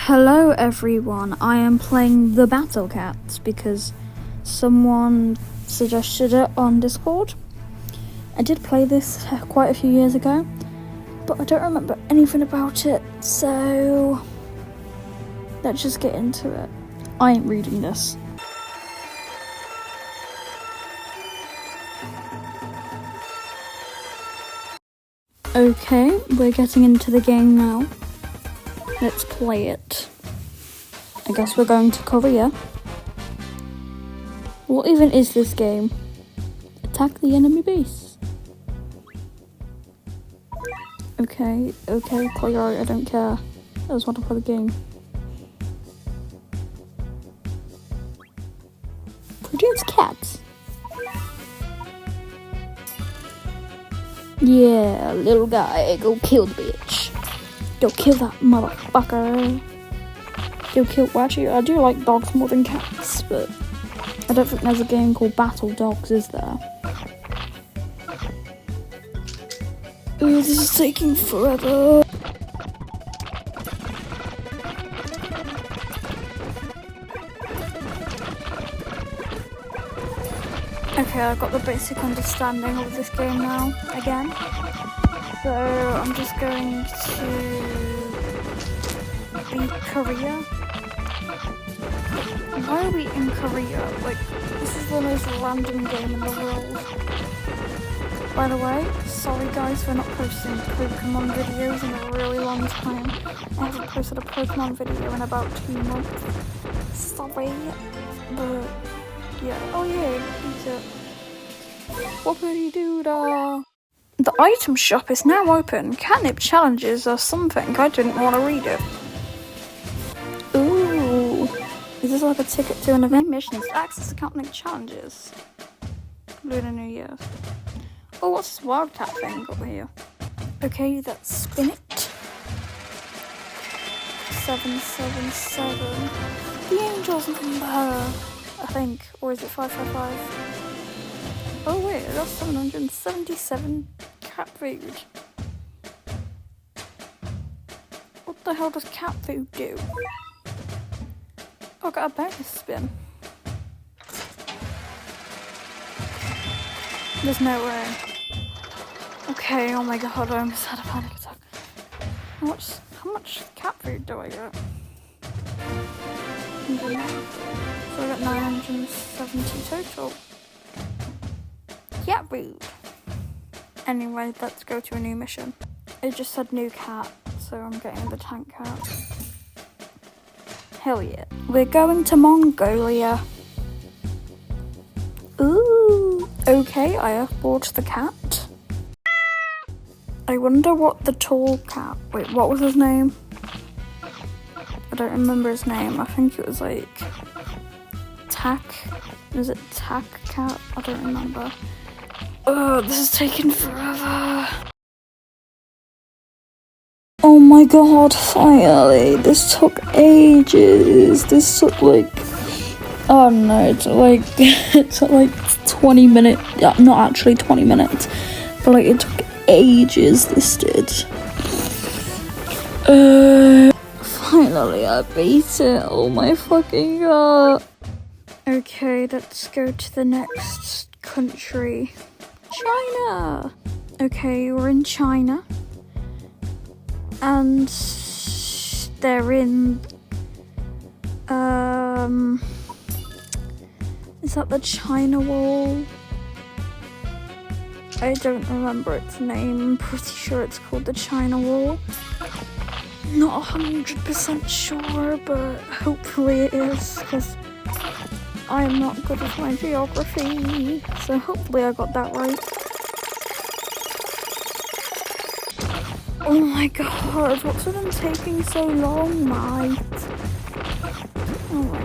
Hello everyone, I am playing the Battle Cats because someone suggested it on Discord. I did play this quite a few years ago, but I don't remember anything about it, so let's just get into it. I ain't reading this. Okay, we're getting into the game now. Let's play it. I guess we're going to Korea. What even is this game? Attack the enemy base. Okay, clear out, I don't care. I just want to play the game. Produce cats. Yeah, little guy, go kill the bitch. Go kill that motherfucker. Go kill. Well, actually, I do like dogs more than cats, but I don't think there's a game called Battle Dogs, is there? Ooh, this is taking forever. Okay, I've got the basic understanding of this game now, again. So, I'm just going to beat Korea. Why are we in Korea? Like, this is the most random game in the world. By the way, sorry guys for not posting Pokemon videos in a really long time. I haven't posted a Pokemon video in about 2 months. Sorry, but yeah. Oh yeah, beat it. Whoopity-doo-dah. The item shop is now open. Catnip challenges or something. I didn't want to read it. Ooh. Is this like a ticket to an event? Missions to access the catnip challenges. Lunar New Year. Oh, what's this wildcat thing over here? Okay, let's spin it. 777. The angel's number, I think. Or is it 555? Oh wait, I got 777 cat food. What the hell does cat food do? Oh, I got a bonus spin. There's no way. Okay, oh my god, I almost had a panic attack. How much cat food do I get? So I got 970 total. Cat food. Anyway, let's go to a new mission. It just said new cat, so I'm getting the tank cat. Hell yeah. We're going to Mongolia. Ooh. Okay, I have bought the cat. I wonder what the tall cat... Wait, what was his name? I don't remember his name. I think it was like... Tack? Is it Tack Cat? I don't remember. Oh, this is taking forever. Oh my god, finally. This took ages. This took like... Oh no, it took like 20 minutes. Yeah, not actually 20 minutes. But like it took ages, this did. Finally I beat it. Oh my fucking god. Okay, let's go to the next country. China! Okay, we're in China. And they're in... Is that the China Wall? I don't remember its name. I'm pretty sure it's called the China Wall. Not 100% sure, but hopefully it is, because I'm not good with my geography. So hopefully I got that right. Oh my god, what's with them taking so long, mate? Oh my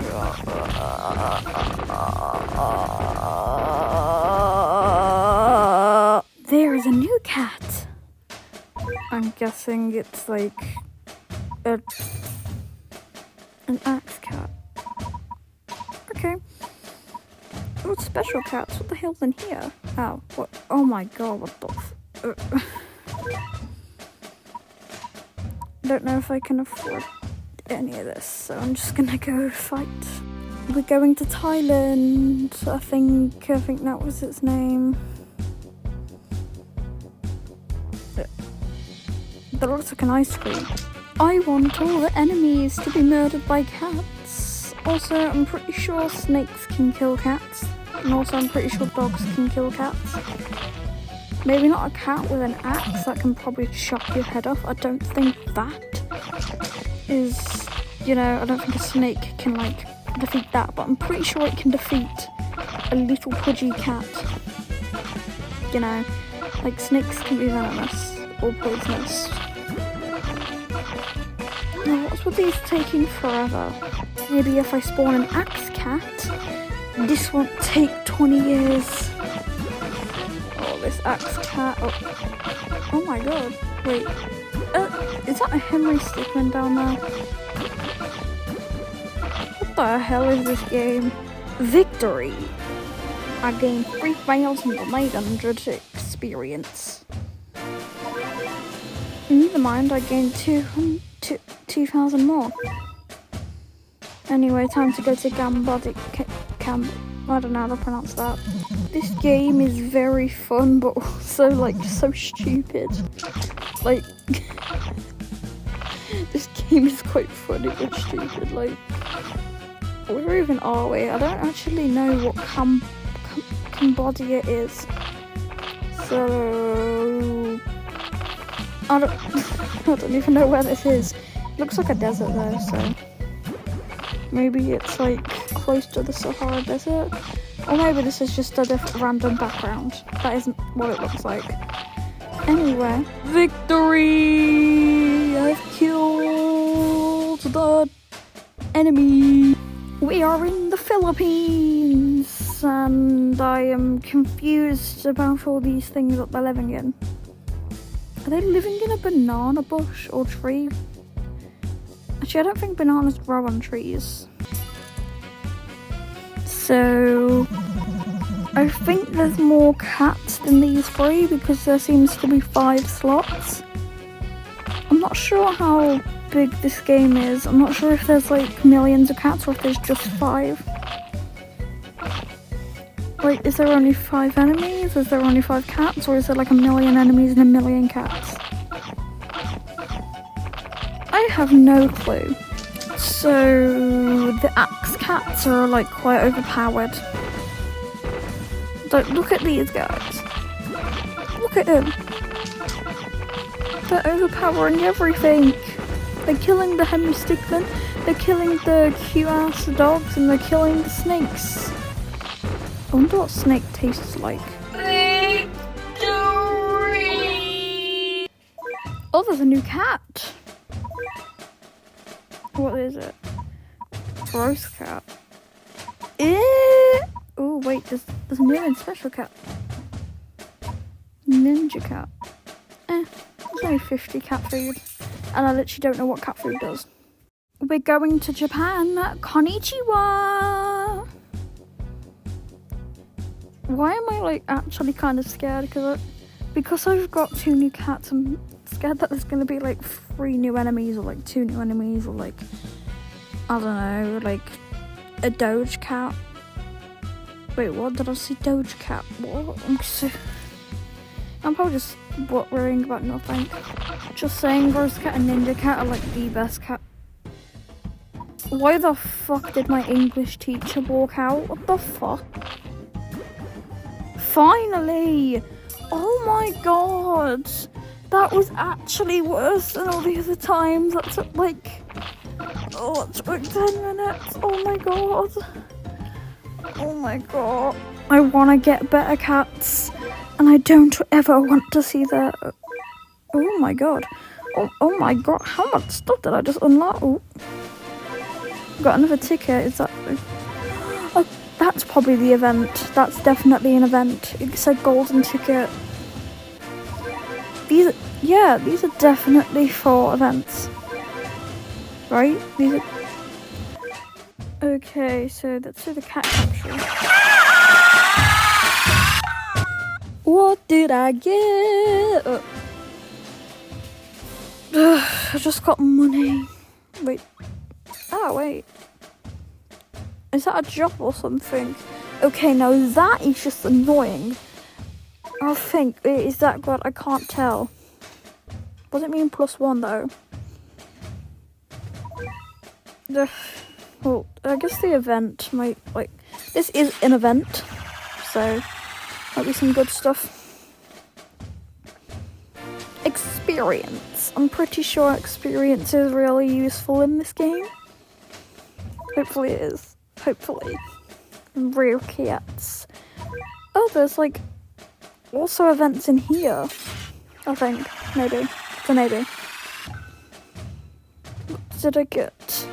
god. There is a new cat. I'm guessing it's like an axe cat. Okay. Oh, special cats. What the hell's in here? Oh, what? Oh my god, what the don't know if I can afford any of this, so I'm just gonna go fight. We're going to Thailand. I think that was its name. That looks like an ice cream. I want all the enemies to be murdered by cats. Also, I'm pretty sure snakes can kill cats. And also, I'm pretty sure dogs can kill cats. Maybe not a cat with an axe that can probably chop your head off. I don't think that is, I don't think a snake can defeat that, but I'm pretty sure it can defeat a little pudgy cat. Snakes can be venomous or poisonous. Now, what's with these taking forever? Maybe if I spawn an axe cat, this won't take 20 years. Oh, this axe cat. Oh my god. Wait. Is that a Henry Stickmin down there? What the hell is this game? Victory! I gained 3,900 experience. Never mind, I gained 2,000 more. Anyway, time to go to Gambodic Camp. I don't know how to pronounce that. This game is very fun, but also so stupid. This game is quite funny but stupid. Where even are we? I don't actually know what Cambodia is. So I don't even know where this is. Looks like a desert though, so maybe it's close to the Sahara Desert, or maybe this is just a random background. That isn't what it looks like. Anyway, victory! I've killed the enemy. We are in the Philippines, and I am confused about all these things that they're living in. Are they living in a banana bush or tree? Actually, I don't think bananas grow on trees. So, I think there's more cats than these 3 because there seems to be 5 slots. I'm not sure how big this game is. I'm not sure if there's millions of cats or if there's just 5. Is there only 5 enemies? Is there only 5 cats? Or is there a million enemies and a million cats? I have no clue. So the axe cats are quite overpowered. Look at these guys. Look at them. They're overpowering everything. They're killing the Henry Stickmin, they're killing the cute-ass dogs, and they're killing the snakes. I wonder what snake tastes like. Victory! Oh, there's a new cat. What is it? Roast cat. Oh wait, there's a new and special cat. Ninja cat. There's only 50 cat food. And I literally don't know what cat food does. We're going to Japan. Konnichiwa! Why am I actually kind of scared? Because I've got 2 new cats, I'm scared that there's going to be 3 new enemies or 2 new enemies or I don't know, a Doge cat. Wait, what did I see? Doge cat? What? I'm probably just worrying about nothing. Just saying, Roast cat and Ninja cat are the best cat. Why the fuck did my English teacher walk out? What the fuck? Finally! Oh my god! That was actually worse than all the other times. That took it took 10 minutes. Oh my god. Oh my god. I want to get better cats. And I don't ever want to see their... Oh my god. Oh my god. How much stuff did I just unlock? Oh. Got another ticket. Is that... Oh, that's probably the event. That's definitely an event. It said golden ticket. These are definitely 4 events. Right? These are... Okay, so let's do the cat capture. What did I get? I just got money. Wait, Oh, wait. Is that a job or something? Okay, now that is just annoying. I think, is that good? I can't tell. What does it mean +1 though? Well, I guess the event might, like, this is an event, so might be some good stuff. Experience. I'm pretty sure experience is really useful in this game. Hopefully it is. Hopefully. Real cats. Oh, there's like also events in here. I think. Maybe. So maybe. What did I get?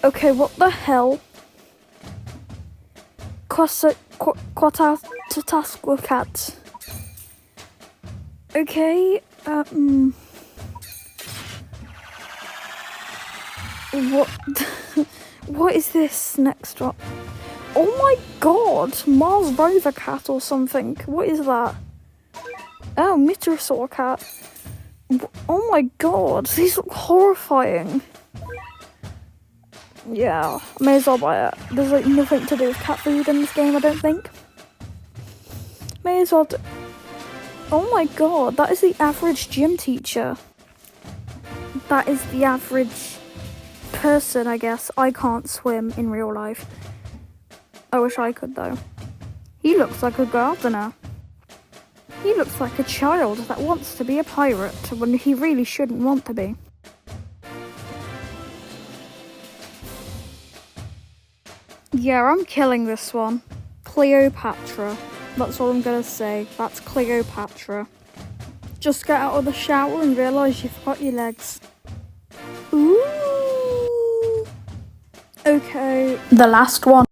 Okay, what the hell? Quatasquacat. Okay, what? What is this next one? Oh my god, Mars Rover Cat or something. What is that? Oh, Mythosaur Cat. Oh my god, these look horrifying. Yeah, may as well buy it. There's like nothing to do with cat food in this game, I don't think. May as well. Oh my god, that is the average gym teacher. That is the average person, I guess. I can't swim in real life. I wish I could though. He looks like a gardener. He looks like a child that wants to be a pirate when he really shouldn't want to be. Yeah, I'm killing this one. Cleopatra. That's all I'm gonna say. That's Cleopatra. Just get out of the shower and realise you forgot your legs. Ooh. Okay. The last one.